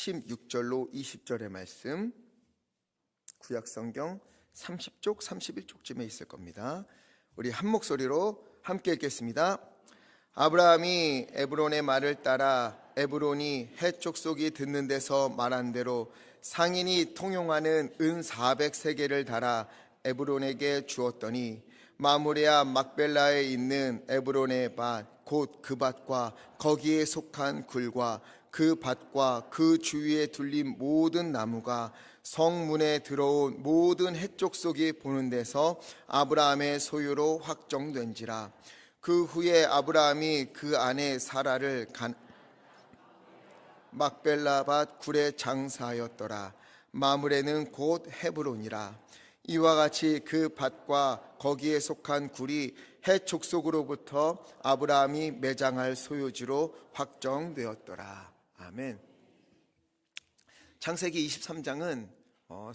16절로 20절의 말씀, 구약성경 30쪽 31쪽쯤에 있을 겁니다. 우리 한 목소리로 함께 읽겠습니다. 아브라함이 에브론의 말을 따라 에브론이 헷 족속이 듣는 데서 말한 대로 상인이 통용하는 은 400세겔을 달아 에브론에게 주었더니 마므레아 막벨라에 있는 에브론의 밭 곧 그 밭과 거기에 속한 굴과 그 밭과 그 주위에 둘린 모든 나무가 성문에 들어온 모든 헷 족속이 보는 데서 아브라함의 소유로 확정된지라. 그 후에 아브라함이 그 아내 사라를 막벨라 밭 굴에 장사하였더라. 마므레는 곧 헤브론이라. 이와 같이 그 밭과 거기에 속한 굴이 헷 족속으로부터 아브라함이 매장할 소유지로 확정되었더라. 아멘. 창세기 23장은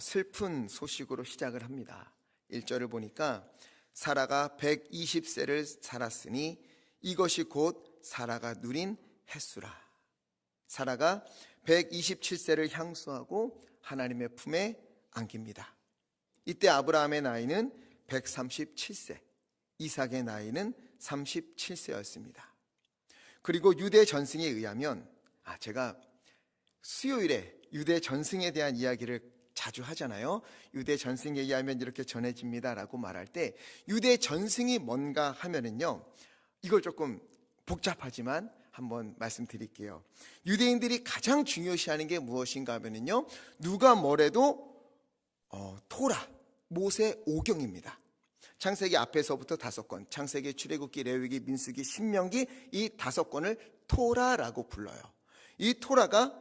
슬픈 소식으로 시작을 합니다. 1절을 보니까 사라가 120세를 살았으니 이것이 곧 사라가 누린 횟수라. 사라가 127세를 향수하고 하나님의 품에 안깁니다. 이때 아브라함의 나이는 137세, 이삭의 나이는 37세였습니다. 그리고 유대 전승에 의하면 제가 수요일에 유대 전승에 대한 이야기를 자주 하잖아요. 유대 전승에 의하면 이렇게 전해집니다라고 말할 때 유대 전승이 뭔가 하면은요, 이걸 조금 복잡하지만 한번 말씀드릴게요. 유대인들이 가장 중요시하는 게 무엇인가 하면은요, 누가 뭐래도 토라, 모세 오경입니다. 창세기 앞에서부터 5권, 창세기, 출애굽기, 레위기, 민수기, 신명기, 이 5권을 토라라고 불러요. 이 토라가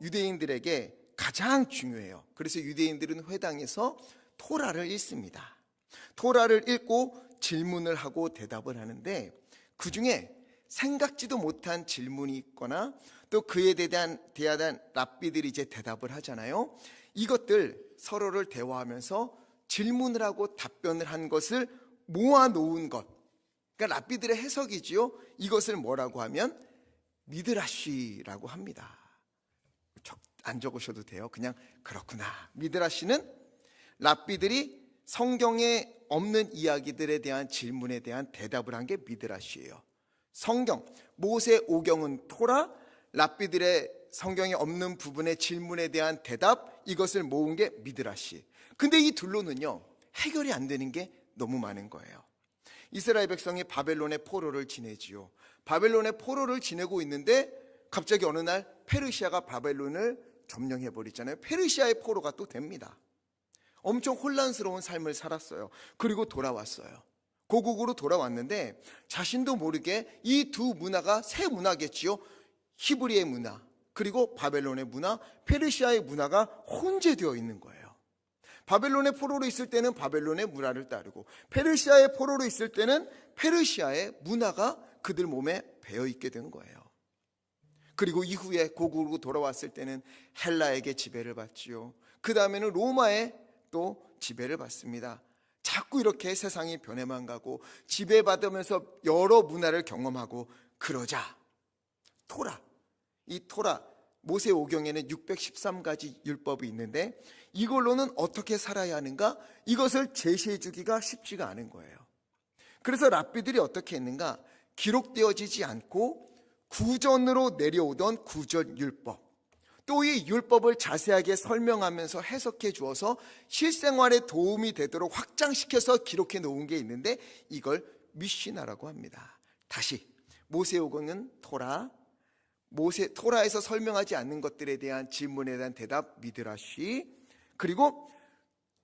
유대인들에게 가장 중요해요. 그래서 유대인들은 회당에서 토라를 읽습니다. 토라를 읽고 질문을 하고 대답을 하는데, 그 중에 생각지도 못한 질문이 있거나 또 그에 대한 랍비들이 이제 대답을 하잖아요. 이것들 서로를 대화하면서 질문을 하고 답변을 한 것을 모아놓은 것, 그러니까 랍비들의 해석이지요. 이것을 뭐라고 하면 미드라시라고 합니다. 안 적으셔도 돼요. 그냥 그렇구나. 미드라시는 랍비들이 성경에 없는 이야기들에 대한 질문에 대한 대답을 한 게 미드라시예요. 성경, 모세 오경은 토라, 랍비들의 성경에 없는 부분의 질문에 대한 대답, 이것을 모은 게 미드라시. 근데 이 둘로는요, 해결이 안 되는 게 너무 많은 거예요. 이스라엘 백성이 바벨론의 포로를 지내지요. 바벨론의 포로를 지내고 있는데 갑자기 어느 날 페르시아가 바벨론을 점령해 버리잖아요. 페르시아의 포로가 또 됩니다. 엄청 혼란스러운 삶을 살았어요. 그리고 돌아왔어요. 고국으로 돌아왔는데 자신도 모르게 이 두 문화가 새 문화겠지요. 히브리의 문화, 그리고 바벨론의 문화, 페르시아의 문화가 혼재되어 있는 거예요. 바벨론의 포로로 있을 때는 바벨론의 문화를 따르고, 페르시아의 포로로 있을 때는 페르시아의 문화가 그들 몸에 배어 있게 된 거예요. 그리고 이후에 고국으로 돌아왔을 때는 헬라에게 지배를 받지요. 그 다음에는 로마에 또 지배를 받습니다. 자꾸 이렇게 세상이 변해만 가고 지배받으면서 여러 문화를 경험하고, 그러자 토라, 이 토라, 모세 오경에는 613가지 율법이 있는데 이걸로는 어떻게 살아야 하는가, 이것을 제시해 주기가 쉽지가 않은 거예요. 그래서 랍비들이 어떻게 했는가, 기록되어지지 않고 구전으로 내려오던 구전 율법, 또 이 율법을 자세하게 설명하면서 해석해 주어서 실생활에 도움이 되도록 확장시켜서 기록해 놓은 게 있는데 이걸 미시나라고 합니다. 다시 모세오경은 토라, 토라에서 설명하지 않는 것들에 대한 질문에 대한 대답 미드라시, 그리고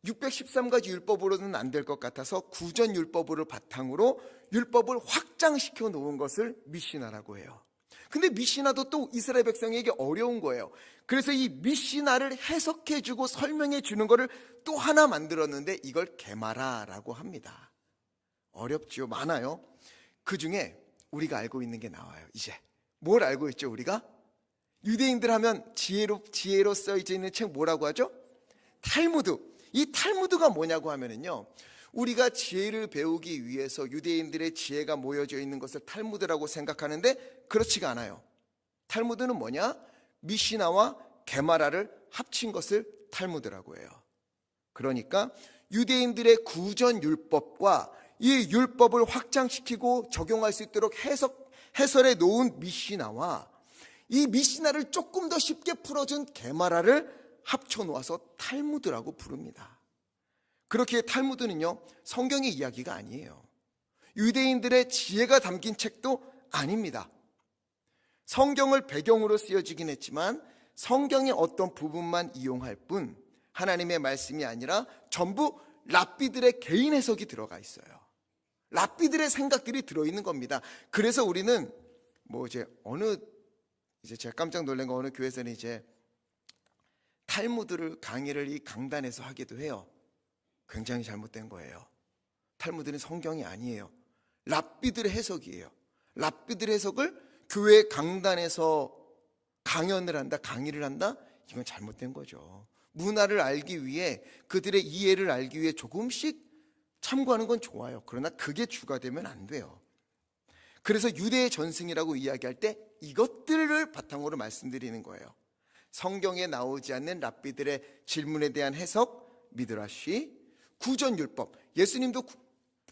613가지 율법으로는 안 될 것 같아서 구전 율법을 바탕으로 율법을 확장시켜 놓은 것을 미시나라고 해요. 근데 미시나도 또 이스라엘 백성에게 어려운 거예요. 그래서 이 미시나를 해석해 주고 설명해 주는 거를 또 하나 만들었는데 이걸 게마라라고 합니다. 어렵지요. 많아요. 그 중에 우리가 알고 있는 게 나와요. 이제 뭘 알고 있죠? 우리가 유대인들 하면 지혜로 써져 있는 책 뭐라고 하죠? 탈무드. 이 탈무드가 뭐냐고 하면은요, 우리가 지혜를 배우기 위해서 유대인들의 지혜가 모여져 있는 것을 탈무드라고 생각하는데 그렇지가 않아요. 탈무드는 뭐냐? 미시나와 게마라를 합친 것을 탈무드라고 해요. 그러니까 유대인들의 구전 율법과 이 율법을 확장시키고 적용할 수 있도록 해설해 놓은 미시나와 이 미시나를 조금 더 쉽게 풀어준 게마라를 합쳐 놓아서 탈무드라고 부릅니다. 그렇게 탈무드는요, 성경의 이야기가 아니에요. 유대인들의 지혜가 담긴 책도 아닙니다. 성경을 배경으로 쓰여지긴 했지만 성경의 어떤 부분만 이용할 뿐 하나님의 말씀이 아니라 전부 랍비들의 개인 해석이 들어가 있어요. 랍비들의 생각들이 들어있는 겁니다. 그래서 우리는 이제 제가 깜짝 놀란 거, 어느 교회에서는 이제 탈무드를 강의를 이 강단에서 하기도 해요. 굉장히 잘못된 거예요. 탈무드는 성경이 아니에요. 랍비들의 해석이에요. 랍비들의 해석을 교회 강단에서 강연을 한다, 강의를 한다? 이건 잘못된 거죠. 문화를 알기 위해, 그들의 이해를 알기 위해 조금씩 참고하는 건 좋아요. 그러나 그게 주가 되면 안 돼요. 그래서 유대의 전승이라고 이야기할 때 이것들을 바탕으로 말씀드리는 거예요. 성경에 나오지 않는 랍비들의 질문에 대한 해석, 미드라시, 구전율법. 예수님도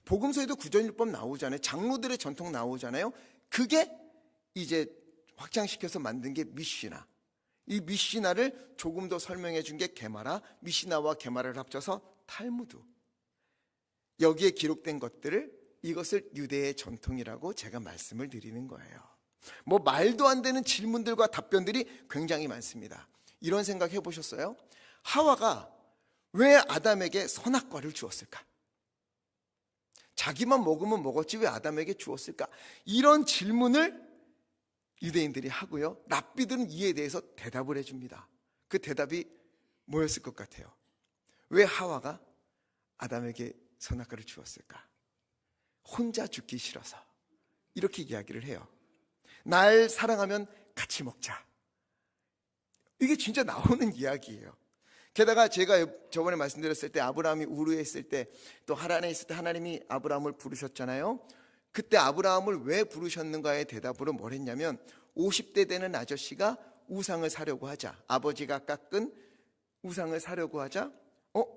복음서에도 구전율법 나오잖아요. 장로들의 전통 나오잖아요. 그게 이제 확장시켜서 만든 게 미시나. 이 미시나를 조금 더 설명해 준 게 게마라, 미시나와 게마라를 합쳐서 탈무드. 여기에 기록된 것들을, 이것을 유대의 전통이라고 제가 말씀을 드리는 거예요. 말도 안 되는 질문들과 답변들이 굉장히 많습니다. 이런 생각 해보셨어요? 하와가 왜 아담에게 선악과를 주었을까? 자기만 먹으면 먹었지 왜 아담에게 주었을까? 이런 질문을 유대인들이 하고요, 랍비들은 이에 대해서 대답을 해줍니다. 그 대답이 뭐였을 것 같아요? 왜 하와가 아담에게 선악과를 주었을까? 혼자 죽기 싫어서. 이렇게 이야기를 해요. 날 사랑하면 같이 먹자. 이게 진짜 나오는 이야기예요. 게다가 제가 저번에 말씀드렸을 때 아브라함이 우르에 있을 때, 또 하란에 있을 때 하나님이 아브라함을 부르셨잖아요. 그때 아브라함을 왜 부르셨는가에 대답으로 뭘 했냐면, 50대 되는 아저씨가 우상을 사려고 하자, 아버지가 깎은 우상을 사려고 하자,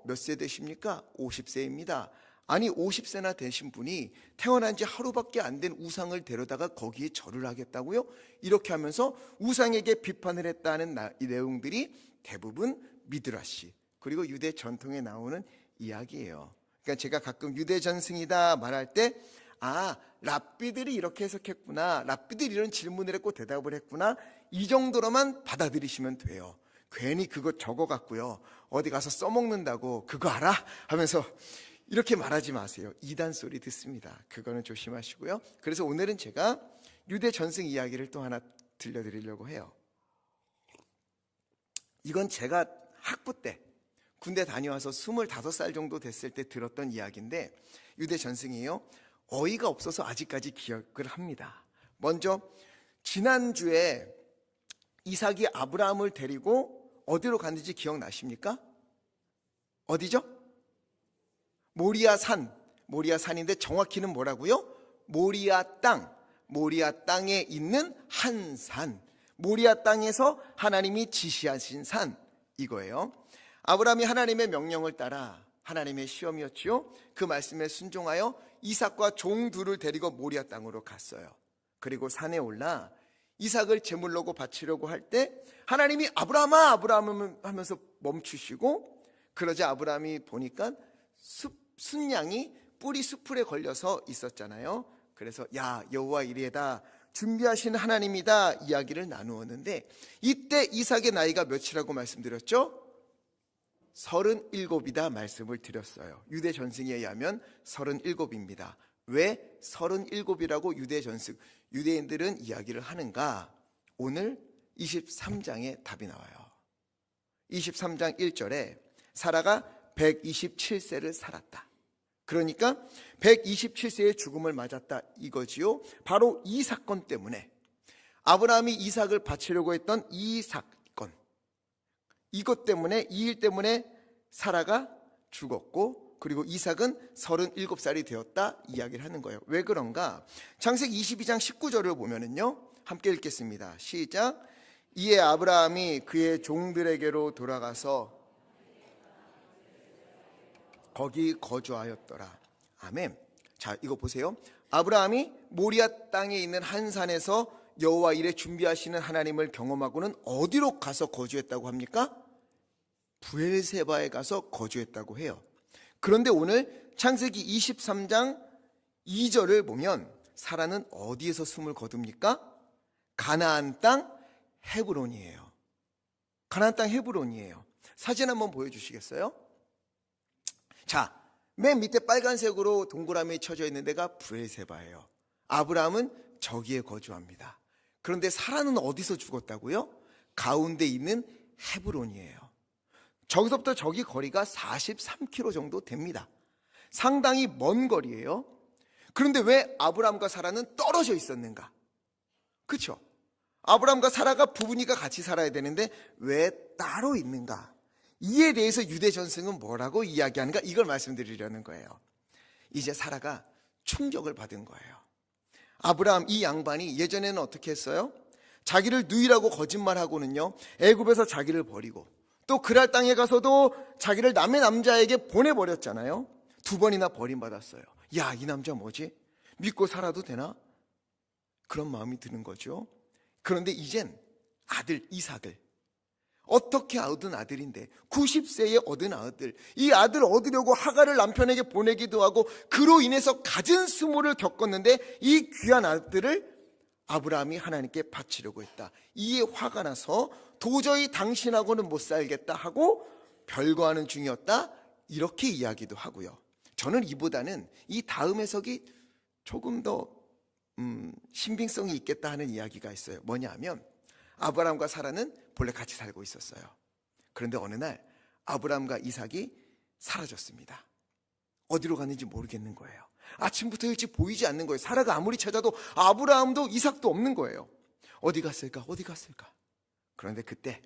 몇 세 되십니까? 50세입니다. 아니 50세나 되신 분이 태어난 지 하루밖에 안 된 우상을 데려다가 거기에 절을 하겠다고요? 이렇게 하면서 우상에게 비판을 했다는 이 내용들이 대부분 미드라시, 그리고 유대 전통에 나오는 이야기예요. 그러니까 제가 가끔 유대 전승이다 말할 때, 랍비들이 이렇게 해석했구나, 랍비들이 이런 질문을 했고 대답을 했구나, 이 정도로만 받아들이시면 돼요. 괜히 그거 적어갖고요, 어디 가서 써먹는다고 그거 알아? 하면서 이렇게 말하지 마세요. 이단 소리 듣습니다. 그거는 조심하시고요. 그래서 오늘은 제가 유대 전승 이야기를 또 하나 들려드리려고 해요. 이건 제가 학부 때 군대 다녀와서 25살 정도 됐을 때 들었던 이야기인데, 유대 전승이에요. 어이가 없어서 아직까지 기억을 합니다. 먼저 지난주에 이삭이 아브라함을 데리고 어디로 갔는지 기억나십니까? 어디죠? 모리아 산인데 정확히는 뭐라고요? 모리아 땅에 있는 한 산, 모리아 땅에서 하나님이 지시하신 산, 이거예요. 아브라함이 하나님의 명령을 따라, 하나님의 시험이었지요, 그 말씀에 순종하여 이삭과 종 둘을 데리고 모리아 땅으로 갔어요. 그리고 산에 올라 이삭을 제물로고 바치려고 할 때 하나님이 아브라함아, 아브라함 하면서 멈추시고, 그러자 아브라함이 보니까 순양이 뿔이 수풀에 걸려서 있었잖아요. 그래서 야, 여호와 이레다, 준비하신 하나님이다, 이야기를 나누었는데, 이때 이삭의 나이가 몇이라고 말씀드렸죠? 37이다 말씀을 드렸어요. 유대 전승에 의하면 37입니다. 왜 37이라고 유대 전승, 유대인들은 이야기를 하는가? 오늘 23장에 답이 나와요. 23장 1절에 사라가 127세를 살았다. 그러니까 127세의 죽음을 맞았다, 이거지요. 바로 이 사건 때문에, 아브라함이 이삭을 바치려고 했던 이 사건, 이것 때문에, 이 일 때문에 사라가 죽었고, 그리고 이삭은 37살이 되었다, 이야기를 하는 거예요. 왜 그런가? 창세기 22장 19절을 보면은요, 함께 읽겠습니다. 시작. 이에 아브라함이 그의 종들에게로 돌아가서 거기 거주하였더라. 아멘. 자, 이거 보세요. 아브라함이 모리아 땅에 있는 한 산에서 여호와 일에 준비하시는 하나님을 경험하고는 어디로 가서 거주했다고 합니까? 브엘세바에 가서 거주했다고 해요. 그런데 오늘 창세기 23장 2절을 보면 사라는 어디에서 숨을 거둡니까? 가나안 땅 헤브론이에요. 가나안 땅 헤브론이에요. 사진 한번 보여주시겠어요? 자, 맨 밑에 빨간색으로 동그라미 쳐져 있는 데가 브엘세바예요. 아브라함은 저기에 거주합니다. 그런데 사라는 어디서 죽었다고요? 가운데 있는 헤브론이에요. 저기서부터 저기 거리가 43km 정도 됩니다. 상당히 먼 거리예요. 그런데 왜 아브라함과 사라는 떨어져 있었는가? 그렇죠? 아브라함과 사라가 부부니까 같이 살아야 되는데 왜 따로 있는가? 이에 대해서 유대 전승은 뭐라고 이야기하는가? 이걸 말씀드리려는 거예요. 이제 사라가 충격을 받은 거예요. 아브라함 이 양반이 예전에는 어떻게 했어요? 자기를 누이라고 거짓말하고는요, 애굽에서 자기를 버리고 또 그랄 땅에 가서도 자기를 남의 남자에게 보내버렸잖아요. 2번이나 버림받았어요. 야, 이 남자 뭐지? 믿고 살아도 되나? 그런 마음이 드는 거죠. 그런데 이젠 아들 이삭을 어떻게 얻은 아들인데 90세에 얻은 아들, 이 아들 얻으려고 하갈을 남편에게 보내기도 하고 그로 인해서 갖은 수모를 겪었는데 이 귀한 아들을 아브라함이 하나님께 바치려고 했다. 이에 화가 나서 도저히 당신하고는 못 살겠다 하고 별거하는 중이었다, 이렇게 이야기도 하고요. 저는 이보다는 이 다음 해석이 조금 더 신빙성이 있겠다 하는 이야기가 있어요. 뭐냐 하면 아브라함과 사라는 본래 같이 살고 있었어요. 그런데 어느 날 아브라함과 이삭이 사라졌습니다. 어디로 갔는지 모르겠는 거예요. 아침부터 일찍 보이지 않는 거예요. 사라가 아무리 찾아도 아브라함도 이삭도 없는 거예요. 어디 갔을까? 어디 갔을까? 그런데 그때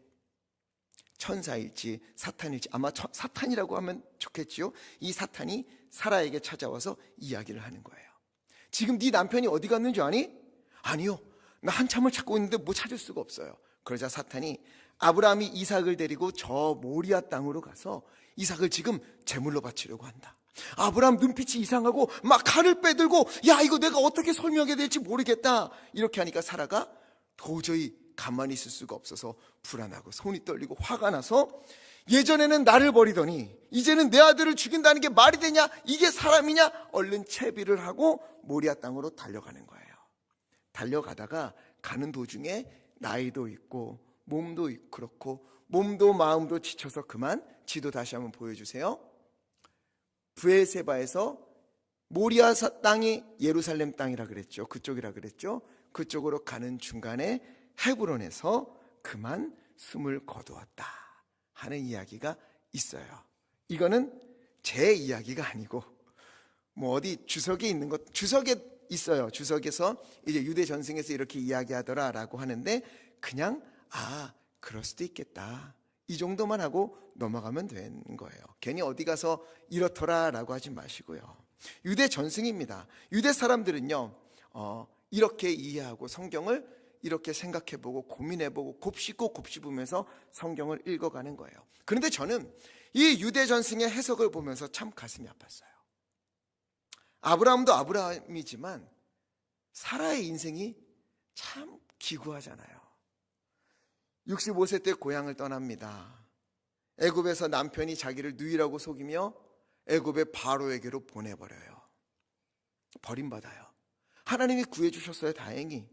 천사일지 사탄일지, 아마 사탄이라고 하면 좋겠지요. 이 사탄이 사라에게 찾아와서 이야기를 하는 거예요. 지금 네 남편이 어디 갔는지 아니? 아니요, 나 한참을 찾고 있는데 뭐 찾을 수가 없어요. 그러자 사탄이 아브라함이 이삭을 데리고 저 모리아 땅으로 가서 이삭을 지금 제물로 바치려고 한다. 아브라함 눈빛이 이상하고 막 칼을 빼들고, 야, 이거 내가 어떻게 설명해야 될지 모르겠다, 이렇게 하니까 사라가 도저히 가만히 있을 수가 없어서 불안하고 손이 떨리고 화가 나서, 예전에는 나를 버리더니 이제는 내 아들을 죽인다는 게 말이 되냐? 이게 사람이냐? 얼른 채비를 하고 모리아 땅으로 달려가는 거예요. 달려가다가 가는 도중에 나이도 있고 몸도 그렇고 몸도 마음도 지쳐서 그만. 지도 다시 한번 보여주세요. 브엘세바에서 모리아 땅이 예루살렘 땅이라 그랬죠. 그쪽이라 그랬죠. 그쪽으로 가는 중간에 헤브론에서 그만 숨을 거두었다 하는 이야기가 있어요. 이거는 제 이야기가 아니고 뭐 어디 주석에 있는 것, 주석에 있어요. 주석에서 이제 유대 전승에서 이렇게 이야기하더라라고 하는데 그냥 그럴 수도 있겠다, 이 정도만 하고 넘어가면 되는 거예요. 괜히 어디 가서 이렇더라라고 하지 마시고요. 유대 전승입니다. 유대 사람들은요, 이렇게 이해하고 성경을 이렇게 생각해보고 고민해보고 곱씹고 곱씹으면서 성경을 읽어가는 거예요. 그런데 저는 이 유대 전승의 해석을 보면서 참 가슴이 아팠어요. 아브라함도 아브라함이지만 사라의 인생이 참 기구하잖아요. 65세 때 고향을 떠납니다. 애굽에서 남편이 자기를 누이라고 속이며 애굽의 바로에게로 보내버려요. 버림받아요. 하나님이 구해주셨어요, 다행히.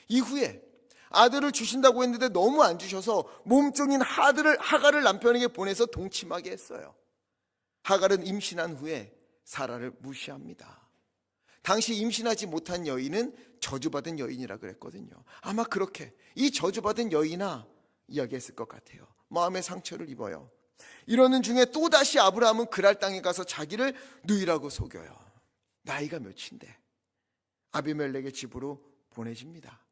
이후에 아들을 주신다고 했는데 너무 안 주셔서 몸종인 하갈을 남편에게 보내서 동침하게 했어요. 하갈은 임신한 후에 사라를 무시합니다. 당시 임신하지 못한 여인은 저주받은 여인이라 그랬거든요. 아마 그렇게 이 저주받은 여인아 이야기했을 것 같아요. 마음의 상처를 입어요. 이러는 중에 또다시 아브라함은 그랄 땅에 가서 자기를 누이라고 속여요. 나이가 몇인데 아비멜렉의 집으로 보내집니다.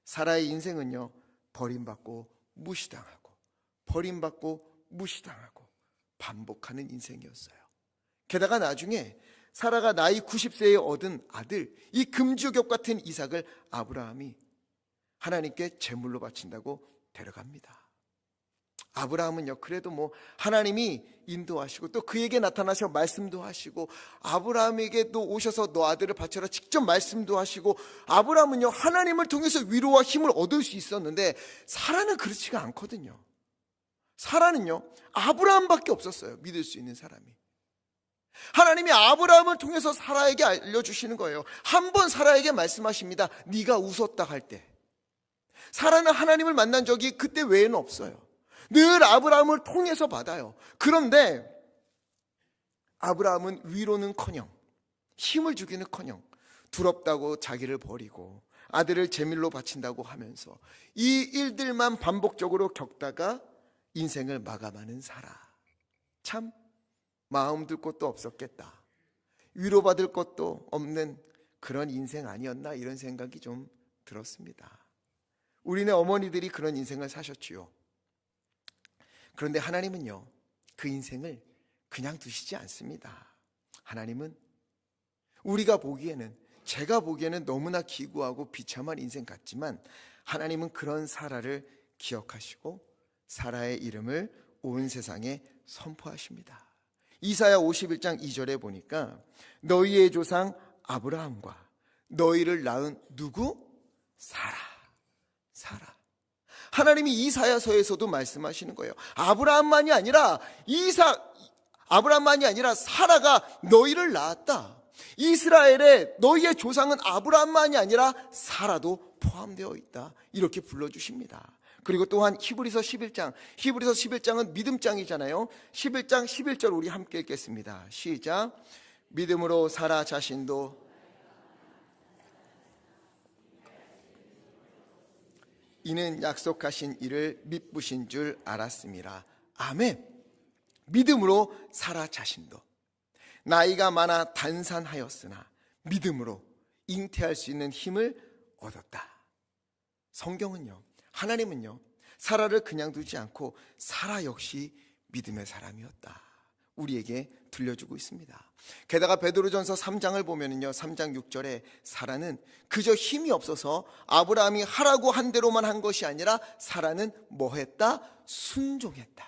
사라의 인생은요, 버림받고 무시당하고 버림받고 무시당하고 반복하는 인생이었어요. 게다가 나중에 사라가 나이 90세에 얻은 아들, 이 금주겹 같은 이삭을 아브라함이 하나님께 제물로 바친다고 데려갑니다. 아브라함은요, 그래도 하나님이 인도하시고 또 그에게 나타나셔 말씀도 하시고 아브라함에게도 오셔서 너 아들을 바쳐라 직접 말씀도 하시고 아브라함은요, 하나님을 통해서 위로와 힘을 얻을 수 있었는데 사라는 그렇지가 않거든요. 사라는요, 아브라함밖에 없었어요. 믿을 수 있는 사람이. 하나님이 아브라함을 통해서 사라에게 알려주시는 거예요. 한 번 사라에게 말씀하십니다. 네가 웃었다 할 때. 사라는 하나님을 만난 적이 그때 외에는 없어요. 늘 아브라함을 통해서 받아요. 그런데 아브라함은 위로는커녕 힘을 주기는커녕 두렵다고 자기를 버리고 아들을 제물로 바친다고 하면서 이 일들만 반복적으로 겪다가 인생을 마감하는 사라. 참 마음 둘 곳도 없었겠다. 위로받을 것도 없는 그런 인생 아니었나 이런 생각이 좀 들었습니다. 우리네 어머니들이 그런 인생을 사셨지요. 그런데 하나님은요, 그 인생을 그냥 두시지 않습니다. 하나님은 우리가 보기에는, 제가 보기에는 너무나 기구하고 비참한 인생 같지만 하나님은 그런 사라를 기억하시고 사라의 이름을 온 세상에 선포하십니다. 이사야 51장 2절에 보니까 너희의 조상 아브라함과 너희를 낳은 누구? 사라. 하나님이 이사야서에서도 말씀하시는 거예요. 아브라함만이 아니라 사라가 너희를 낳았다. 이스라엘의 너희의 조상은 아브라함만이 아니라 사라도 포함되어 있다. 이렇게 불러주십니다. 그리고 또한 히브리서 11장은 믿음장이잖아요. 11장 11절 우리 함께 읽겠습니다. 시작. 믿음으로 사라 자신도 이는 약속하신 이를 미쁘신 줄 알았음이라. 아멘. 믿음으로 사라 자신도 나이가 많아 단산하였으나 믿음으로 잉태할 수 있는 힘을 얻었다. 성경은요, 하나님은요, 사라를 그냥 두지 않고 사라 역시 믿음의 사람이었다. 우리에게 들려주고 있습니다. 게다가 베드로전서 3장을 보면은요, 3장 6절에 사라는 그저 힘이 없어서 아브라함이 하라고 한 대로만 한 것이 아니라 사라는 뭐 했다? 순종했다.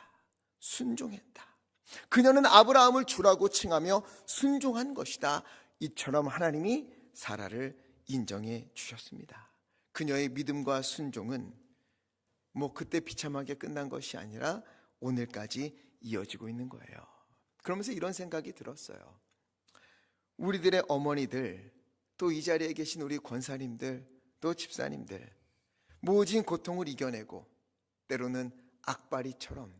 그녀는 아브라함을 주라고 칭하며 순종한 것이다. 이처럼 하나님이 사라를 인정해 주셨습니다. 그녀의 믿음과 순종은 그때 비참하게 끝난 것이 아니라 오늘까지 이어지고 있는 거예요. 그러면서 이런 생각이 들었어요. 우리들의 어머니들, 또 이 자리에 계신 우리 권사님들, 또 집사님들, 모진 고통을 이겨내고 때로는 악바리처럼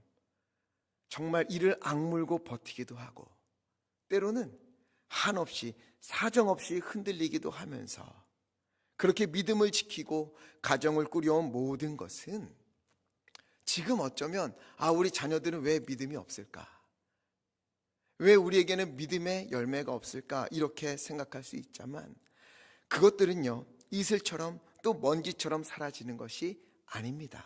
정말 이를 악물고 버티기도 하고 때로는 한없이 사정없이 흔들리기도 하면서 그렇게 믿음을 지키고 가정을 꾸려온 모든 것은 지금 어쩌면 우리 자녀들은 왜 믿음이 없을까? 왜 우리에게는 믿음의 열매가 없을까? 이렇게 생각할 수 있지만 그것들은요, 이슬처럼 또 먼지처럼 사라지는 것이 아닙니다.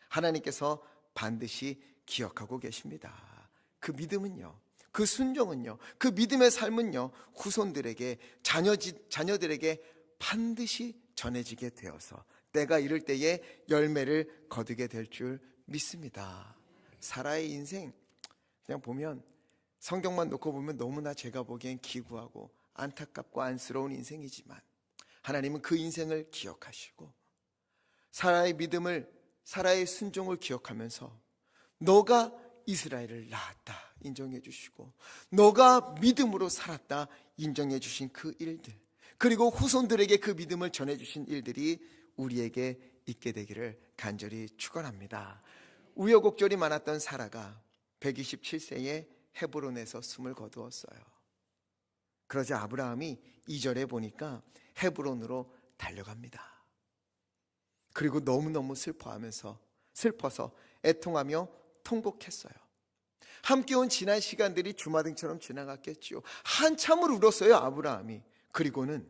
하나님께서 반드시 기억하고 계십니다. 그 믿음은요, 그 순종은요, 그 믿음의 삶은요, 후손들에게, 자녀들에게 반드시 전해지게 되어서 때가 이를 때에 열매를 거두게 될 줄 믿습니다. 사라의 인생 그냥 보면, 성경만 놓고 보면 너무나 제가 보기엔 기구하고 안타깝고 안쓰러운 인생이지만 하나님은 그 인생을 기억하시고 사라의 믿음을, 사라의 순종을 기억하면서 너가 이스라엘을 낳았다 인정해 주시고 너가 믿음으로 살았다 인정해 주신 그 일들, 그리고 후손들에게 그 믿음을 전해 주신 일들이 우리에게 있게 되기를 간절히 축원합니다. 우여곡절이 많았던 사라가 127세에 헤브론에서 숨을 거두었어요. 그러자 아브라함이 2절에 보니까 헤브론으로 달려갑니다. 그리고 너무너무 슬퍼서 애통하며 통곡했어요. 함께 온 지난 시간들이 주마등처럼 지나갔겠지요. 한참을 울었어요, 아브라함이. 그리고는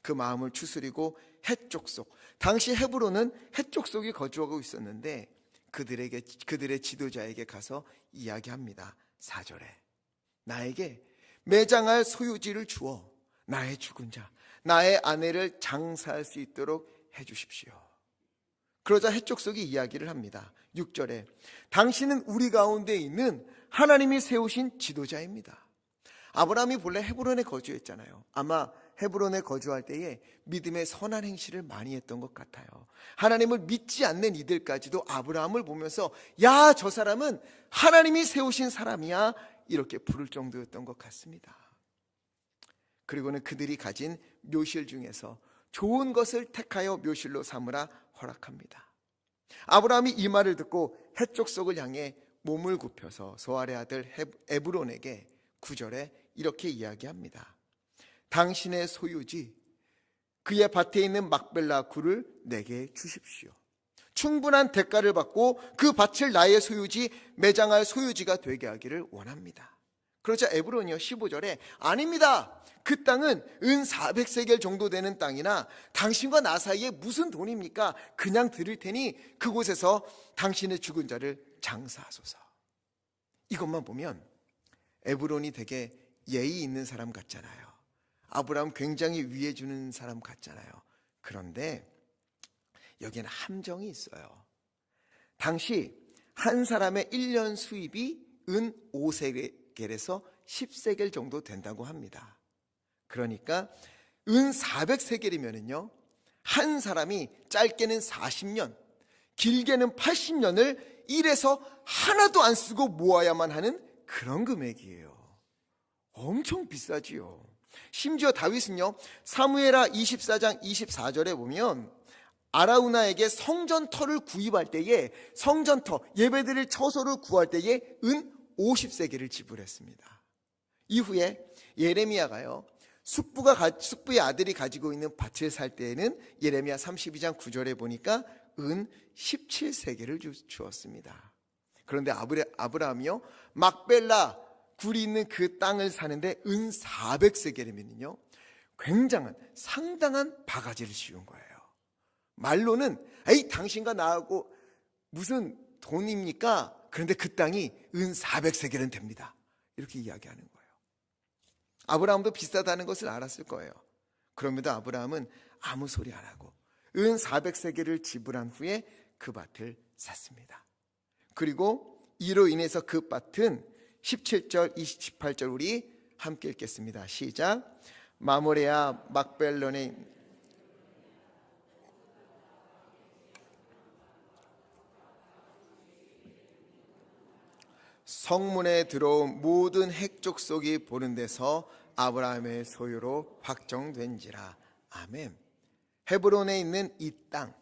그 마음을 추스리고 해쪽 속, 당시 헤브론은 해쪽 속에 거주하고 있었는데 그들의 지도자에게 가서 이야기합니다. 4절에 나에게 매장할 소유지를 주어 나의 죽은 자, 나의 아내를 장사할 수 있도록 해주십시오. 그러자 헷족속이 이야기를 합니다. 6절에 당신은 우리 가운데 있는 하나님이 세우신 지도자입니다. 아브라함이 본래 헤브론에 거주했잖아요. 아마 헤브론에 거주할 때에 믿음의 선한 행실을 많이 했던 것 같아요. 하나님을 믿지 않는 이들까지도 아브라함을 보면서 야, 저 사람은 하나님이 세우신 사람이야, 이렇게 부를 정도였던 것 같습니다. 그리고는 그들이 가진 묘실 중에서 좋은 것을 택하여 묘실로 삼으라 허락합니다. 아브라함이 이 말을 듣고 헷족속을 향해 몸을 굽혀서 소알의 아들 에브론에게 9절에 이렇게 이야기합니다. 당신의 소유지 그의 밭에 있는 막벨라 굴을 내게 주십시오. 충분한 대가를 받고 그 밭을 나의 소유지, 매장할 소유지가 되게 하기를 원합니다. 그러자 에브론이요 15절에 아닙니다. 그 땅은 은 400세겔 정도 되는 땅이나 당신과 나 사이에 무슨 돈입니까? 그냥 드릴 테니 그곳에서 당신의 죽은 자를 장사하소서. 이것만 보면 에브론이 되게 예의 있는 사람 같잖아요. 아브라함 굉장히 위해 주는 사람 같잖아요. 그런데 여기에는 함정이 있어요. 당시 한 사람의 1년 수입이 은 5세겔에서 10세겔 정도 된다고 합니다. 그러니까 은 400세겔이면은요, 한 사람이 짧게는 40년, 길게는 80년을 일해서 하나도 안 쓰고 모아야만 하는 그런 금액이에요. 엄청 비싸지요. 심지어 다윗은요, 사무엘하 24장 24절에 보면 아라우나에게 성전터를 구입할 때에, 성전터 예배드릴 처소를 구할 때에 은 50세겔을 지불했습니다. 이후에 예레미야가요, 숙부의 아들이 가지고 있는 밭을 살 때에는 예레미야 32장 9절에 보니까 은 17세겔을 주었습니다. 그런데 아브라함이요, 막벨라 굴이 있는 그 땅을 사는데 은 400세겔이면요 굉장한 상당한 바가지를 씌운 거예요. 말로는 에이 당신과 나하고 무슨 돈입니까? 그런데 그 땅이 은 400세겔은 됩니다. 이렇게 이야기하는 거예요. 아브라함도 비싸다는 것을 알았을 거예요. 그럼에도 아브라함은 아무 소리 안 하고 은 400세겔을 지불한 후에 그 밭을 샀습니다. 그리고 이로 인해서 그 밭은 17절, 28절 우리 함께 읽겠습니다. 시작. 마모레아 막벨론에 성문에 들어온 모든 헷족속이 보는 데서 아브라함의 소유로 확정된지라. 아멘. 헤브론에 있는 이 땅,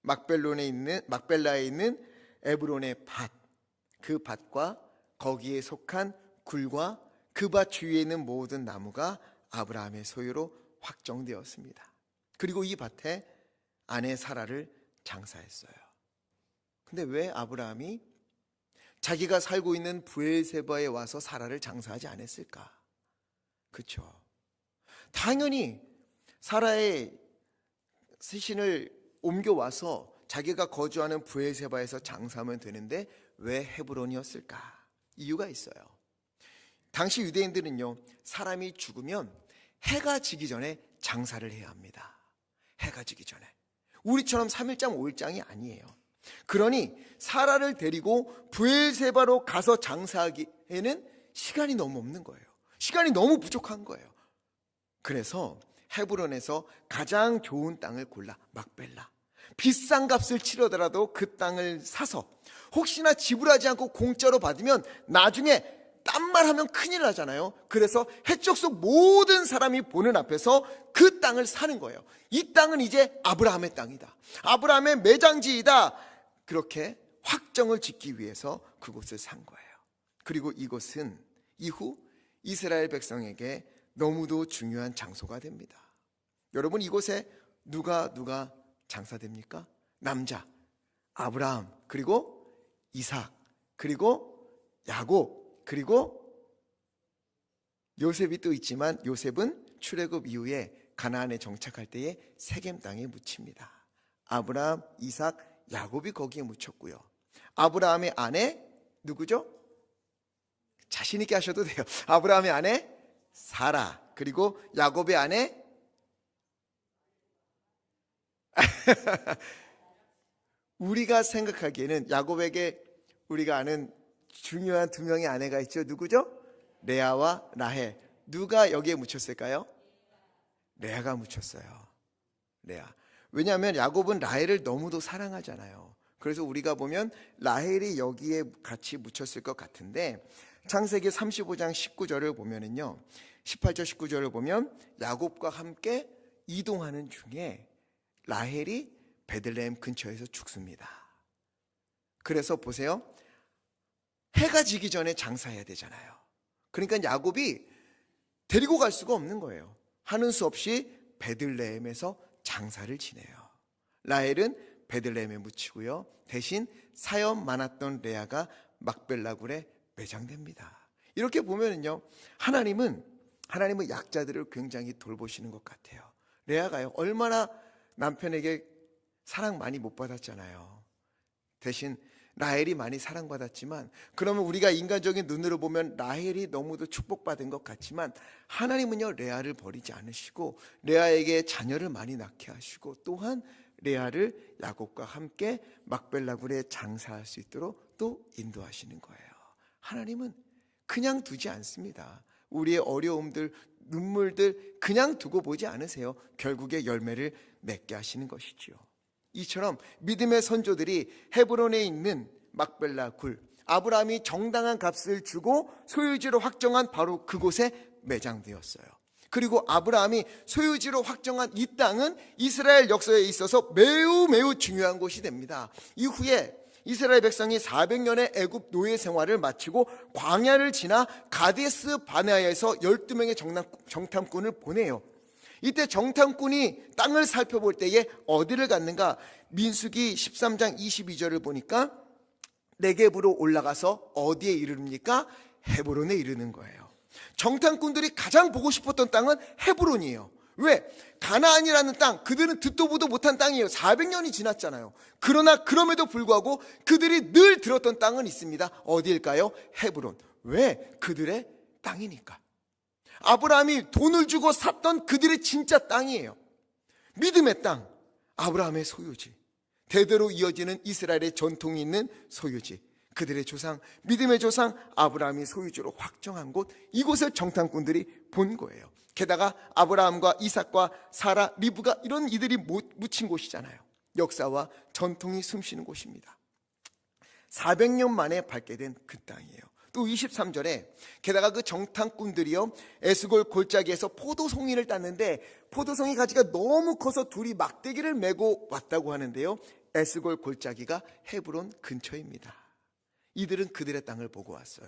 막벨라에 있는 에브론의 밭, 그 밭과 거기에 속한 굴과 그 밭 주위에 있는 모든 나무가 아브라함의 소유로 확정되었습니다. 그리고 이 밭에 아내 사라를 장사했어요. 근데 왜 아브라함이 자기가 살고 있는 브엘세바에 와서 사라를 장사하지 않았을까? 그렇죠. 당연히 사라의 시신을 옮겨와서 자기가 거주하는 브엘세바에서 장사하면 되는데 왜 헤브론이었을까? 이유가 있어요. 당시 유대인들은요, 사람이 죽으면 해가 지기 전에 장사를 해야 합니다. 해가 지기 전에. 우리처럼 3일장 5일장이 아니에요. 그러니 사라를 데리고 브엘세바로 가서 장사하기에는 시간이 너무 없는 거예요. 시간이 너무 부족한 거예요. 그래서 헤브론에서 가장 좋은 땅을 골라, 막벨라, 비싼 값을 치르더라도 그 땅을 사서 혹시나 지불하지 않고 공짜로 받으면 나중에 딴 말 하면 큰일 나잖아요. 그래서 헷족속 모든 사람이 보는 앞에서 그 땅을 사는 거예요. 이 땅은 이제 아브라함의 땅이다, 아브라함의 매장지이다, 그렇게 확정을 짓기 위해서 그곳을 산 거예요. 그리고 이곳은 이후 이스라엘 백성에게 너무도 중요한 장소가 됩니다. 여러분, 이곳에 누가 장사됩니까? 남자 아브라함, 그리고 이삭, 그리고 야곱, 그리고 요셉이 또 있지만 요셉은 출애굽 이후에 가나안에 정착할 때에 세겜 땅에 묻힙니다. 아브라함, 이삭, 야곱이 거기에 묻혔고요. 아브라함의 아내 누구죠? 자신 있게 하셔도 돼요. 아브라함의 아내 사라, 그리고 야곱의 아내 우리가 생각하기에는 야곱에게 우리가 아는 중요한 두 명의 아내가 있죠. 누구죠? 레아와 라헬. 누가 여기에 묻혔을까요? 레아가 묻혔어요. 레아. 왜냐하면 야곱은 라헬을 너무도 사랑하잖아요. 그래서 우리가 보면 라헬이 여기에 같이 묻혔을 것 같은데, 창세기 35장 19절을 보면은요, 18절 19절을 보면 야곱과 함께 이동하는 중에 라헬이 베들레헴 근처에서 죽습니다. 그래서 보세요, 해가 지기 전에 장사해야 되잖아요. 그러니까 야곱이 데리고 갈 수가 없는 거예요. 하는 수 없이 베들레헴에서 장사를 지내요. 라헬은 베들레헴에 묻히고요, 대신 사연 많았던 레아가 막벨라 굴에 매장됩니다. 이렇게 보면은요, 하나님은 약자들을 굉장히 돌보시는 것 같아요. 레아가요, 얼마나 남편에게 사랑 많이 못 받았잖아요. 대신 라헬이 많이 사랑받았지만, 그러면 우리가 인간적인 눈으로 보면 라헬이 너무도 축복받은 것 같지만, 하나님은요 레아를 버리지 않으시고 레아에게 자녀를 많이 낳게 하시고, 또한 레아를 야곱과 함께 막벨라 굴에 장사할 수 있도록 또 인도하시는 거예요. 하나님은 그냥 두지 않습니다. 우리의 어려움들, 눈물들 그냥 두고 보지 않으세요. 결국에 열매를 맺게 하시는 것이지요. 이처럼 믿음의 선조들이 헤브론에 있는 막벨라 굴, 아브라함이 정당한 값을 주고 소유지로 확정한 바로 그곳에 매장되었어요. 그리고 아브라함이 소유지로 확정한 이 땅은 이스라엘 역사에 있어서 매우 중요한 곳이 됩니다. 이후에 이스라엘 백성이 400년의 애굽 노예 생활을 마치고 광야를 지나 가데스 바네아에서 12명의 정탐꾼을 보내요. 이때 정탐꾼이 땅을 살펴볼 때에 어디를 갔는가? 민수기 13장 22절을 보니까 네겝으로 올라가서 어디에 이르릅니까? 헤브론에 이르는 거예요. 정탐꾼들이 가장 보고 싶었던 땅은 헤브론이에요. 왜? 가나안이라는 땅, 그들은 듣도 보도 못한 땅이에요. 400년이 지났잖아요. 그러나 그럼에도 불구하고 그들이 늘 들었던 땅은 있습니다. 어디일까요? 헤브론. 왜? 그들의 땅이니까. 아브라함이 돈을 주고 샀던 그들의 진짜 땅이에요. 믿음의 땅, 아브라함의 소유지, 대대로 이어지는 이스라엘의 전통이 있는 소유지, 그들의 조상, 믿음의 조상 아브라함이 소유지로 확정한 곳, 이곳을 정탐꾼들이 본 거예요. 게다가 아브라함과 이삭과 사라, 리브가 이런 이들이 묻힌 곳이잖아요. 역사와 전통이 숨쉬는 곳입니다. 400년 만에 밝게 된 그 땅이에요. 또 23절에 게다가 그 정탐꾼들이요, 에스골 골짜기에서 포도송이를 땄는데 포도송이 가지가 너무 커서 둘이 막대기를 메고 왔다고 하는데요, 에스골 골짜기가 헤브론 근처입니다. 이들은 그들의 땅을 보고 왔어요.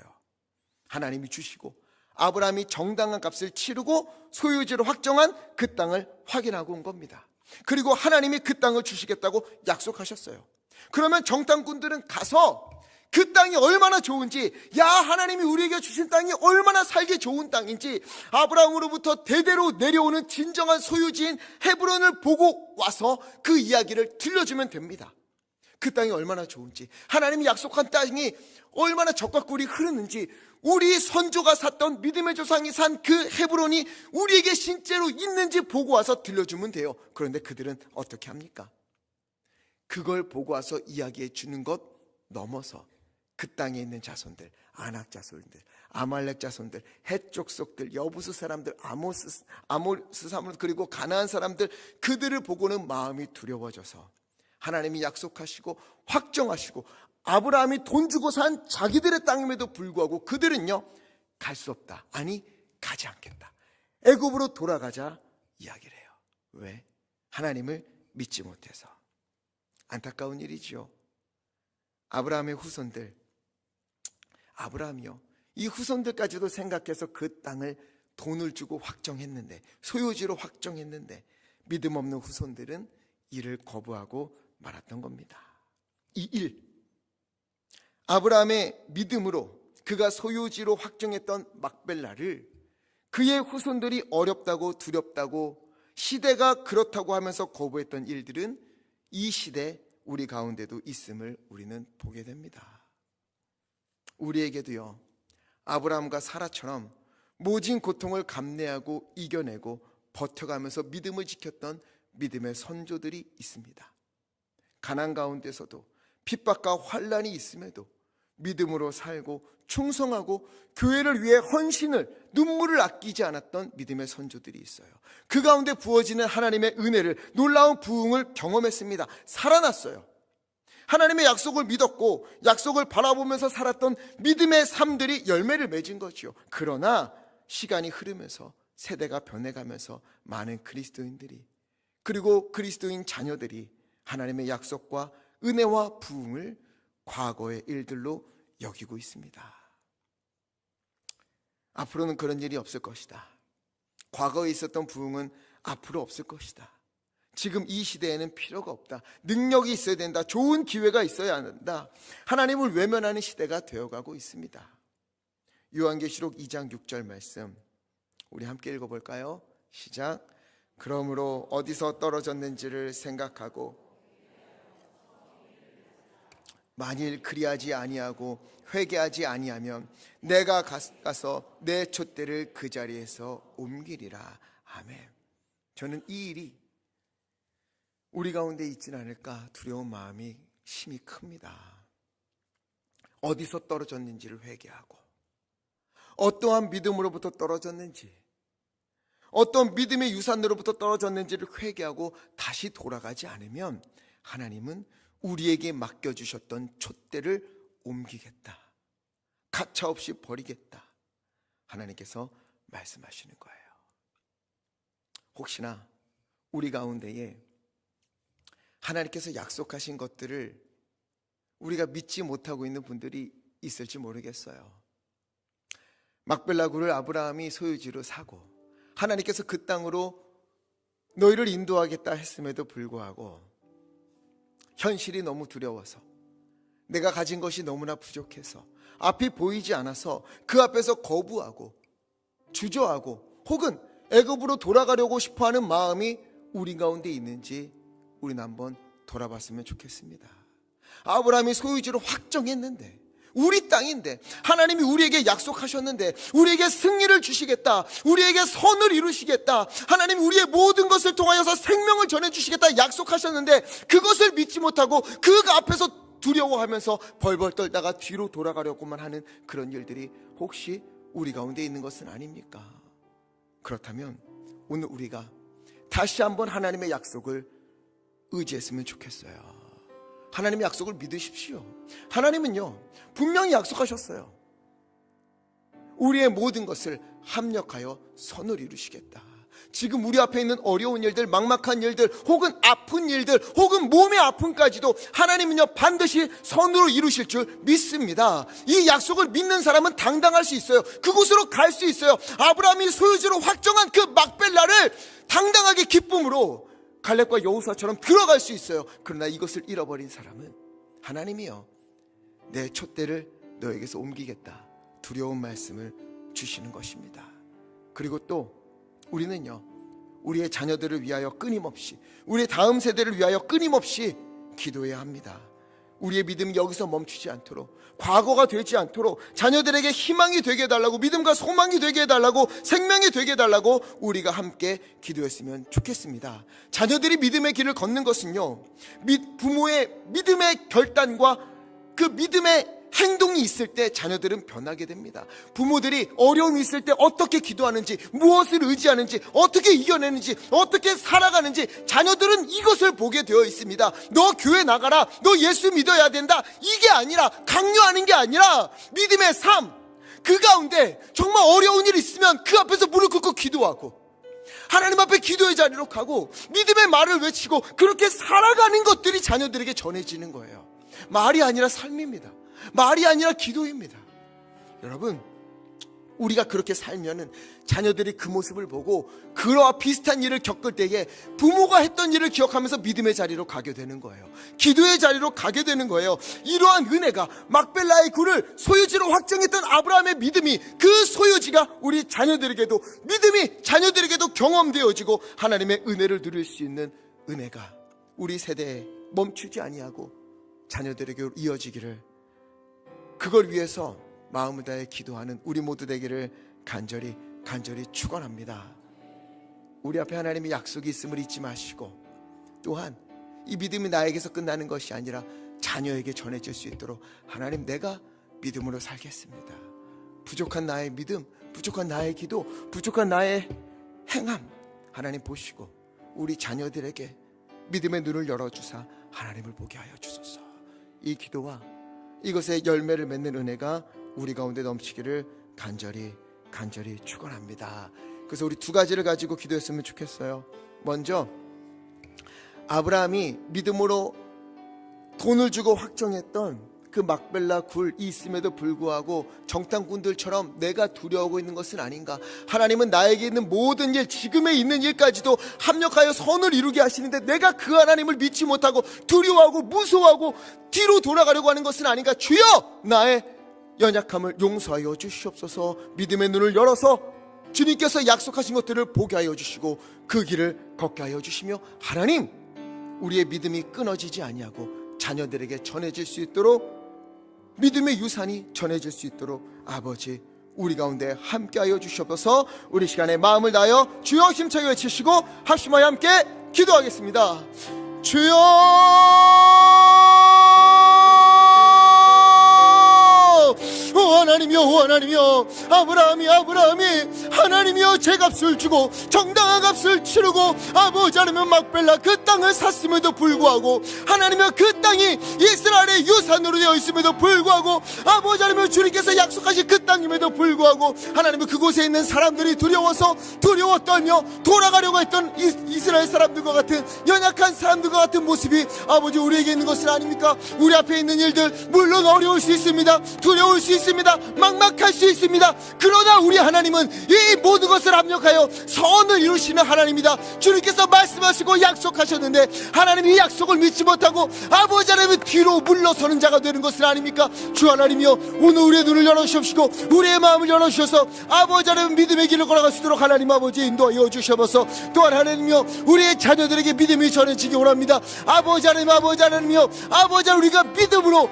하나님이 주시고 아브라함이 정당한 값을 치르고 소유지로 확정한 그 땅을 확인하고 온 겁니다. 그리고 하나님이 그 땅을 주시겠다고 약속하셨어요. 그러면 정탐꾼들은 가서 그 땅이 얼마나 좋은지, 야, 하나님이 우리에게 주신 땅이 얼마나 살기 좋은 땅인지, 아브라함으로부터 대대로 내려오는 진정한 소유지인 헤브론을 보고 와서 그 이야기를 들려주면 됩니다. 그 땅이 얼마나 좋은지, 하나님이 약속한 땅이 얼마나 젖과 꿀이 흐르는지, 우리 선조가 샀던 믿음의 조상이 산 그 헤브론이 우리에게 실제로 있는지 보고 와서 들려주면 돼요. 그런데 그들은 어떻게 합니까? 그걸 보고 와서 이야기해 주는 것 넘어서 그 땅에 있는 자손들, 아낙 자손들, 아말렉 자손들, 헷 족속들, 여부스 사람들, 아모스 사람들, 그리고 가나안 사람들, 그들을 보고는 마음이 두려워져서 하나님이 약속하시고 확정하시고 아브라함이 돈 주고 산 자기들의 땅임에도 불구하고 그들은요, 갈 수 없다, 아니 가지 않겠다, 애굽으로 돌아가자 이야기를 해요. 왜? 하나님을 믿지 못해서. 안타까운 일이지요. 아브라함의 후손들, 아브라함이요, 이 후손들까지도 생각해서 그 땅을 돈을 주고 확정했는데, 소유지로 확정했는데, 믿음 없는 후손들은 이를 거부하고 말았던 겁니다. 이 일, 아브라함의 믿음으로 그가 소유지로 확정했던 막벨라를 그의 후손들이 어렵다고 두렵다고 시대가 그렇다고 하면서 거부했던 일들은 이 시대 우리 가운데도 있음을 우리는 보게 됩니다. 우리에게도요, 아브라함과 사라처럼 모진 고통을 감내하고 이겨내고 버텨가면서 믿음을 지켰던 믿음의 선조들이 있습니다. 가난 가운데서도 핍박과 환난이 있음에도 믿음으로 살고 충성하고 교회를 위해 헌신을, 눈물을 아끼지 않았던 믿음의 선조들이 있어요. 그 가운데 부어지는 하나님의 은혜를, 놀라운 부흥을 경험했습니다. 살아났어요. 하나님의 약속을 믿었고 약속을 바라보면서 살았던 믿음의 삶들이 열매를 맺은 거지요. 그러나 시간이 흐르면서 세대가 변해가면서 많은 그리스도인들이, 그리고 그리스도인 자녀들이 하나님의 약속과 은혜와 부흥을 과거의 일들로 여기고 있습니다. 앞으로는 그런 일이 없을 것이다. 과거에 있었던 부흥은 앞으로 없을 것이다. 지금 이 시대에는 필요가 없다. 능력이 있어야 된다. 좋은 기회가 있어야 한다. 하나님을 외면하는 시대가 되어가고 있습니다. 요한계시록 2장 6절 말씀 우리 함께 읽어볼까요? 시작. 그러므로 어디서 떨어졌는지를 생각하고 만일 그리하지 아니하고 회개하지 아니하면 내가 가서 내 촛대를 그 자리에서 옮기리라. 아멘. 저는 이 일이 우리 가운데 있지는 않을까 두려운 마음이 심히 큽니다. 어디서 떨어졌는지를 회개하고, 어떠한 믿음으로부터 떨어졌는지, 어떤 믿음의 유산으로부터 떨어졌는지를 회개하고 다시 돌아가지 않으면 하나님은 우리에게 맡겨주셨던 촛대를 옮기겠다, 가차없이 버리겠다, 하나님께서 말씀하시는 거예요. 혹시나 우리 가운데에 하나님께서 약속하신 것들을 우리가 믿지 못하고 있는 분들이 있을지 모르겠어요. 막벨라 굴을 아브라함이 소유지로 사고 하나님께서 그 땅으로 너희를 인도하겠다 했음에도 불구하고 현실이 너무 두려워서, 내가 가진 것이 너무나 부족해서, 앞이 보이지 않아서 그 앞에서 거부하고 주저하고 혹은 애굽으로 돌아가려고 싶어하는 마음이 우리 가운데 있는지 우리는 한번 돌아봤으면 좋겠습니다. 아브라함이 소유지로 확정했는데, 우리 땅인데, 하나님이 우리에게 약속하셨는데, 우리에게 승리를 주시겠다, 우리에게 선을 이루시겠다, 하나님이 우리의 모든 것을 통하여서 생명을 전해주시겠다 약속하셨는데 그것을 믿지 못하고 그 앞에서 두려워하면서 벌벌 떨다가 뒤로 돌아가려고만 하는 그런 일들이 혹시 우리 가운데 있는 것은 아닙니까? 그렇다면 오늘 우리가 다시 한번 하나님의 약속을 의지했으면 좋겠어요. 하나님의 약속을 믿으십시오. 하나님은요 분명히 약속하셨어요. 우리의 모든 것을 합력하여 선을 이루시겠다. 지금 우리 앞에 있는 어려운 일들, 막막한 일들, 혹은 아픈 일들, 혹은 몸의 아픔까지도 하나님은요 반드시 선으로 이루실 줄 믿습니다. 이 약속을 믿는 사람은 당당할 수 있어요. 그곳으로 갈 수 있어요. 아브라함이 소유지로 확정한 그 막벨라를 당당하게 기쁨으로 갈렙과 여호수아처럼 들어갈 수 있어요. 그러나 이것을 잃어버린 사람은 하나님이요 내 촛대를 너에게서 옮기겠다, 두려운 말씀을 주시는 것입니다. 그리고 또 우리는요 우리의 자녀들을 위하여 끊임없이, 우리의 다음 세대를 위하여 끊임없이 기도해야 합니다. 우리의 믿음이 여기서 멈추지 않도록, 과거가 되지 않도록, 자녀들에게 희망이 되게 해달라고, 믿음과 소망이 되게 해달라고, 생명이 되게 해달라고 우리가 함께 기도했으면 좋겠습니다. 자녀들이 믿음의 길을 걷는 것은요 부모의 믿음의 결단과 그 믿음의 행동이 있을 때 자녀들은 변하게 됩니다. 부모들이 어려움이 있을 때 어떻게 기도하는지, 무엇을 의지하는지, 어떻게 이겨내는지, 어떻게 살아가는지 자녀들은 이것을 보게 되어 있습니다. 너 교회 나가라, 너 예수 믿어야 된다, 이게 아니라, 강요하는 게 아니라 믿음의 삶, 그 가운데 정말 어려운 일이 있으면 그 앞에서 무릎 꿇고 기도하고 하나님 앞에 기도의 자리로 가고 믿음의 말을 외치고 그렇게 살아가는 것들이 자녀들에게 전해지는 거예요. 말이 아니라 삶입니다. 말이 아니라 기도입니다. 여러분, 우리가 그렇게 살면은 자녀들이 그 모습을 보고 그와 비슷한 일을 겪을 때에 부모가 했던 일을 기억하면서 믿음의 자리로 가게 되는 거예요. 기도의 자리로 가게 되는 거예요. 이러한 은혜가, 막벨라의 굴을 소유지로 확정했던 아브라함의 믿음이, 그 소유지가 우리 자녀들에게도, 믿음이 자녀들에게도 경험되어지고 하나님의 은혜를 누릴 수 있는 은혜가 우리 세대에 멈추지 아니하고 자녀들에게 이어지기를, 그걸 위해서 마음을 다해 기도하는 우리 모두 되기를 간절히 축원합니다. 우리 앞에 하나님의 약속이 있음을 잊지 마시고, 또한 이 믿음이 나에게서 끝나는 것이 아니라 자녀에게 전해질 수 있도록 하나님, 내가 믿음으로 살겠습니다. 부족한 나의 믿음, 부족한 나의 기도, 부족한 나의 행함 하나님 보시고 우리 자녀들에게 믿음의 눈을 열어주사 하나님을 보게 하여 주소서. 이 기도와 이것의 열매를 맺는 은혜가 우리 가운데 넘치기를 간절히 축원합니다. 그래서 우리 두 가지를 가지고 기도했으면 좋겠어요. 먼저 아브라함이 믿음으로 돈을 주고 확정했던 그 막벨라 굴이 있음에도 불구하고 정탐꾼들처럼 내가 두려워하고 있는 것은 아닌가. 하나님은 나에게 있는 모든 일, 지금에 있는 일까지도 합력하여 선을 이루게 하시는데 내가 그 하나님을 믿지 못하고 두려워하고 무서워하고 뒤로 돌아가려고 하는 것은 아닌가. 주여, 나의 연약함을 용서하여 주시옵소서. 믿음의 눈을 열어서 주님께서 약속하신 것들을 보게 하여 주시고 그 길을 걷게 하여 주시며, 하나님, 우리의 믿음이 끊어지지 아니하고 자녀들에게 전해질 수 있도록, 믿음의 유산이 전해질 수 있도록 아버지 우리 가운데 함께하여 주시옵소서. 우리 시간에 마음을 다하여 주여 힘차게 외치시고 합심하여 함께 기도하겠습니다. 주여, 하나님이여, 하나님이여, 아브라함이 하나님이여 제값을 주고 정당한 값을 치르고 아버지 하나님 막벨라 그 땅을 샀음에도 불구하고, 하나님이여 그 땅이 이스라엘의 유산으로 되어 있음에도 불구하고, 아버지 하나님 주님께서 약속하신 그 땅임에도 불구하고, 하나님은 그곳에 있는 사람들이 두려워 떨며 돌아가려고 했던 이스라엘 사람들과 같은, 연약한 사람들과 같은 모습이 아버지 우리에게 있는 것은 아닙니까? 우리 앞에 있는 일들 물론 어려울 수 있습니다. 두려울 수 있습니다. 막막할 수 있습니다. 그러나 우리 하나님은 이 모든 것을 합력하여 선을 이루시는 하나님이다. 주님께서 말씀하시고 약속하셨는데 하나님이 약속을 믿지 못하고 아버지 하나님은 뒤로 물러서는 자가 되는 것은 아닙니까? 주 하나님이여, 오늘 우리의 눈을 열어주시옵시고 우리의 마음을 열어주셔서 아버지 하나님 믿음의 길을 걸어갈 수 있도록 하나님 아버지 인도하여 주셔서, 또한 하나님이여 우리의 자녀들에게 믿음이 전해지기 원합니다. 아버지 하나님이여, 아버지 하나님 우리가 믿음으로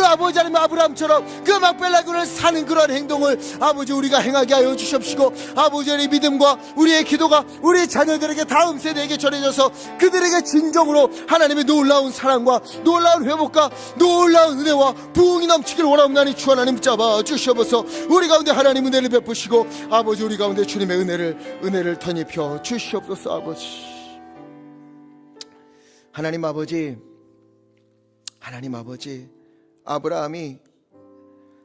아버지 하나님 아브라함처럼 그 막벨라굴을 사는 그런 행동을 아버지 우리가 행하게 하여 주십시고, 아버지 하나님의 믿음과 우리의 기도가 우리 자녀들에게 다음 세대에게 전해져서 그들에게 진정으로 하나님의 놀라운 사랑과 놀라운 회복과 놀라운 은혜와 부흥이 넘치기를 원하옵나니 주 하나님 붙잡아 주시옵소서. 우리 가운데 하나님 은혜를 베푸시고 아버지 우리 가운데 주님의 은혜를 덧입혀 주시옵소서. 아버지 하나님 아버지 아브라함이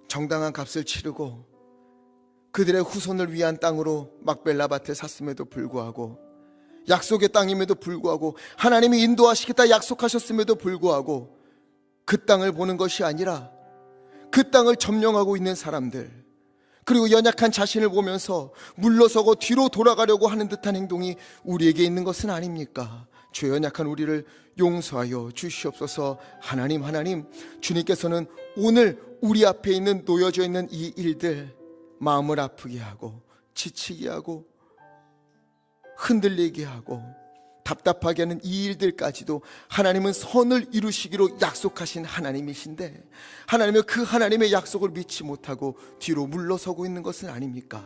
정당한 값을 치르고 그들의 후손을 위한 땅으로 막벨라 밭을 샀음에도 불구하고, 약속의 땅임에도 불구하고, 하나님이 인도하시겠다 약속하셨음에도 불구하고 그 땅을 보는 것이 아니라 그 땅을 점령하고 있는 사람들, 그리고 연약한 자신을 보면서 물러서고 뒤로 돌아가려고 하는 듯한 행동이 우리에게 있는 것은 아닙니까? 주 연약한 우리를 용서하여 주시옵소서. 하나님, 주님께서는 오늘 우리 앞에 있는 놓여져 있는 이 일들, 마음을 아프게 하고 지치게 하고 흔들리게 하고 답답하게 하는 이 일들까지도 하나님은 선을 이루시기로 약속하신 하나님이신데, 하나님은 그 하나님의 약속을 믿지 못하고 뒤로 물러서고 있는 것은 아닙니까?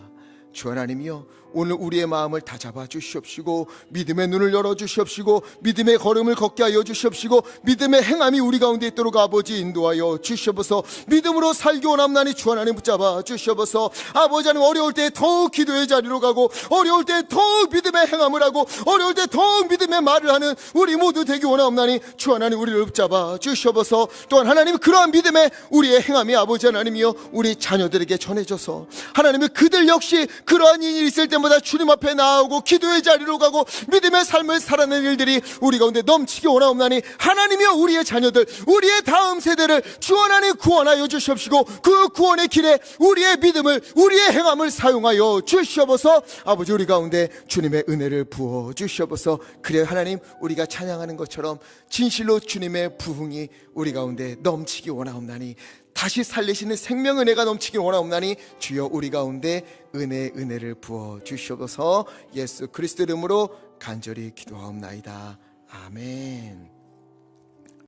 주 하나님이여, 오늘 우리의 마음을 다 잡아 주시옵시고 믿음의 눈을 열어 주시옵시고 믿음의 걸음을 걷게 하여 주시옵시고 믿음의 행함이 우리 가운데 있도록 아버지 인도하여 주시옵소서. 믿음으로 살기 원합나니 주 하나님 붙잡아 주시옵소서. 아버지 하나님, 어려울 때 더욱 기도의 자리로 가고, 어려울 때 더욱 믿음의 행함을 하고, 어려울 때 더욱 믿음의 말을 하는 우리 모두 되기 원합나니 주 하나님 우리를 붙잡아 주시옵소서. 또한 하나님, 그러한 믿음의 우리의 행함이 아버지 하나님이여 우리 자녀들에게 전해져서 하나님이 그들 역시 그러한 일이 있을 때마다 주님 앞에 나아오고 기도의 자리로 가고 믿음의 삶을 살아내는 일들이 우리 가운데 넘치기 원하옵나니 하나님이여 우리의 자녀들, 우리의 다음 세대를 주 하나님 구원하여 주시옵시고 그 구원의 길에 우리의 믿음을, 우리의 행함을 사용하여 주시옵소서. 아버지, 우리 가운데 주님의 은혜를 부어 주시옵소서. 그래 하나님, 우리가 찬양하는 것처럼 진실로 주님의 부흥이 우리 가운데 넘치기 원하옵나니, 다시 살리시는 생명 은혜가 넘치기 원하옵나니 주여 우리 가운데 은혜를 부어 주시옵소서. 예수 그리스도 이름으로 간절히 기도하옵나이다. 아멘.